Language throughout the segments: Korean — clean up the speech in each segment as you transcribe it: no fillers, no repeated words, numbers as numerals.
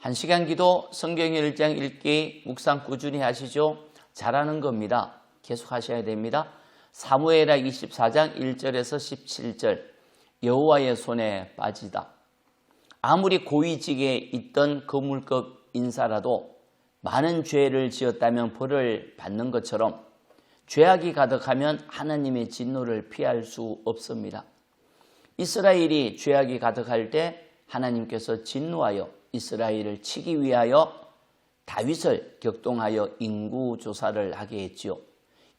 1시간 기도 성경 1장 읽기 묵상 꾸준히 하시죠. 잘하는 겁니다. 계속 하셔야 됩니다. 사무엘하 24장 1절에서 17절 여호와의 손에 빠지다. 아무리 고위직에 있던 거물급 인사라도 많은 죄를 지었다면 벌을 받는 것처럼 죄악이 가득하면 하나님의 진노를 피할 수 없습니다. 이스라엘이 죄악이 가득할 때 하나님께서 진노하여 이스라엘을 치기 위하여 다윗을 격동하여 인구조사를 하게 했지요.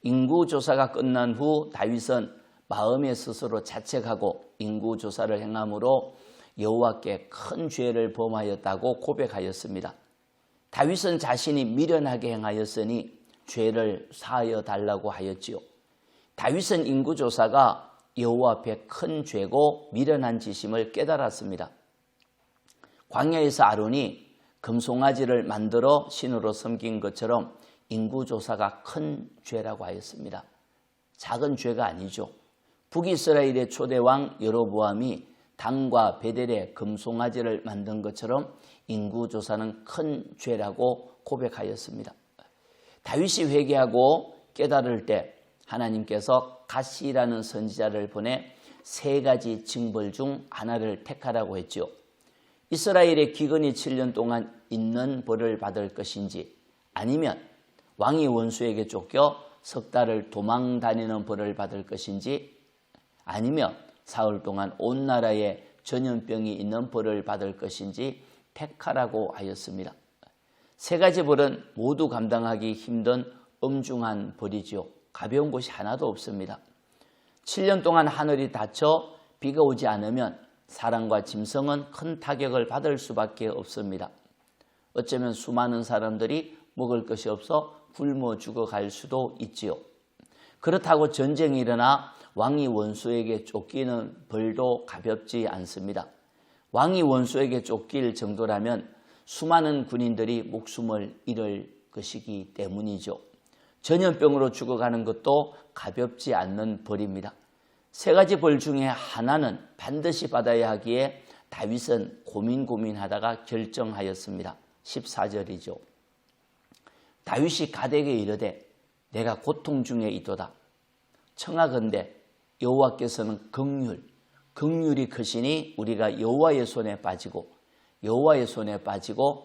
인구조사가 끝난 후 다윗은 마음에 스스로 자책하고 인구조사를 행함으로 여호와께 큰 죄를 범하였다고 고백하였습니다. 다윗은 자신이 미련하게 행하였으니 죄를 사하여 달라고 하였지요. 다윗은 인구조사가 여호와 앞에 큰 죄고 미련한 짓임을 깨달았습니다. 광야에서 아론이 금송아지를 만들어 신으로 섬긴 것처럼 인구조사가 큰 죄라고 하였습니다. 작은 죄가 아니죠. 북이스라엘의 초대왕 여로보암이 단과 베델에 금송아지를 만든 것처럼 인구조사는 큰 죄라고 고백하였습니다. 다윗이 회개하고 깨달을 때 하나님께서 갓시라는 선지자를 보내 3가지 징벌 중 하나를 택하라고 했죠. 이스라엘의 기근이 7년 동안 있는 벌을 받을 것인지, 아니면 왕이 원수에게 쫓겨 석 달을 도망 다니는 벌을 받을 것인지, 아니면 사흘 동안 온 나라에 전염병이 있는 벌을 받을 것인지 택하라고 하였습니다. 3가지 벌은 모두 감당하기 힘든 엄중한 벌이지요. 가벼운 것이 하나도 없습니다. 7년 동안 하늘이 닫혀 비가 오지 않으면 사람과 짐승은 큰 타격을 받을 수밖에 없습니다. 어쩌면 수많은 사람들이 먹을 것이 없어 굶어 죽어갈 수도 있지요. 그렇다고 전쟁이 일어나 왕이 원수에게 쫓기는 벌도 가볍지 않습니다. 왕이 원수에게 쫓길 정도라면 수많은 군인들이 목숨을 잃을 것이기 때문이죠. 전염병으로 죽어가는 것도 가볍지 않는 벌입니다. 3가지 벌 중에 하나는 반드시 받아야 하기에 다윗은 고민하다가 결정하였습니다. 14절이죠. 다윗이 갓에게 이르되 내가 고통 중에 있도다. 청하건대 여호와께서는 긍휼이 크시니 우리가 여호와의 손에 빠지고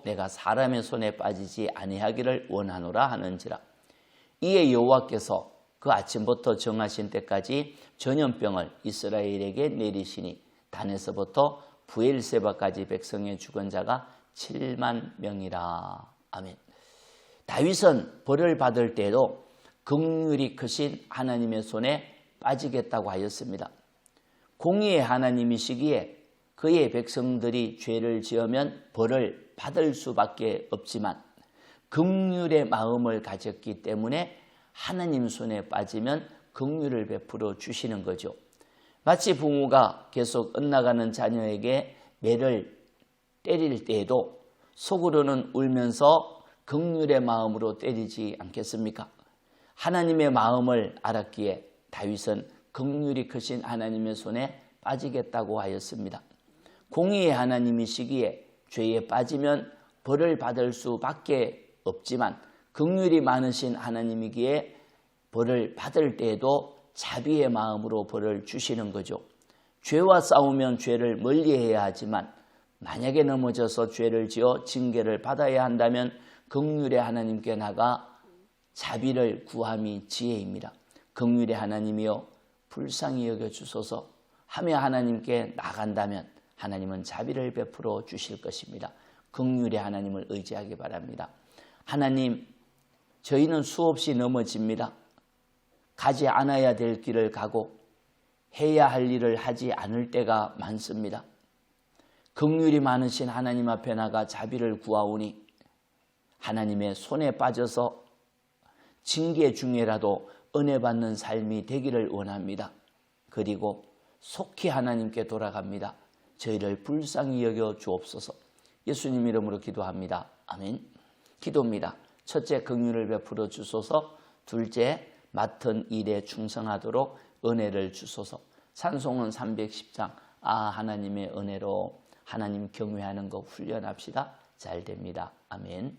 내가 사람의 손에 빠지지 아니하기를 원하노라 하는지라. 이에 여호와께서 그 아침부터 정하신 때까지 전염병을 이스라엘에게 내리시니 단에서부터 부엘세바까지 백성의 죽은 자가 7만 명이라. 아멘. 다윗은 벌을 받을 때에도 긍휼이 크신 하나님의 손에 빠지겠다고 하였습니다. 공의의 하나님이시기에 그의 백성들이 죄를 지으면 벌을 받을 수밖에 없지만 긍휼의 마음을 가졌기 때문에 하나님 손에 빠지면 긍휼을 베풀어 주시는 거죠. 마치 부모가 계속 엇나가는 자녀에게 매를 때릴 때에도 속으로는 울면서 긍휼의 마음으로 때리지 않겠습니까? 하나님의 마음을 알았기에 다윗은 긍휼이 크신 하나님의 손에 빠지겠다고 하였습니다. 공의의 하나님이시기에 죄에 빠지면 벌을 받을 수밖에 없지만 긍휼이 많으신 하나님이기에 벌을 받을 때에도 자비의 마음으로 벌을 주시는 거죠. 죄와 싸우면 죄를 멀리해야 하지만 만약에 넘어져서 죄를 지어 징계를 받아야 한다면 긍휼의 하나님께 나가 자비를 구함이 지혜입니다. 긍휼의 하나님이여 불쌍히 여겨주소서 하며 하나님께 나간다면 하나님은 자비를 베풀어 주실 것입니다. 긍휼의 하나님을 의지하기 바랍니다. 하나님, 저희는 수없이 넘어집니다. 가지 않아야 될 길을 가고 해야 할 일을 하지 않을 때가 많습니다. 긍휼이 많으신 하나님 앞에 나가 자비를 구하오니 하나님의 손에 빠져서 징계 중에라도 은혜 받는 삶이 되기를 원합니다. 그리고 속히 하나님께 돌아갑니다. 저희를 불쌍히 여겨 주옵소서. 예수님 이름으로 기도합니다. 아멘. 기도입니다. 첫째, 긍휼을 베풀어 주소서. 둘째, 맡은 일에 충성하도록 은혜를 주소서. 찬송은 310장 하나님의 은혜로 하나님 경외하는 거 훈련합시다. 잘 됩니다. 아멘.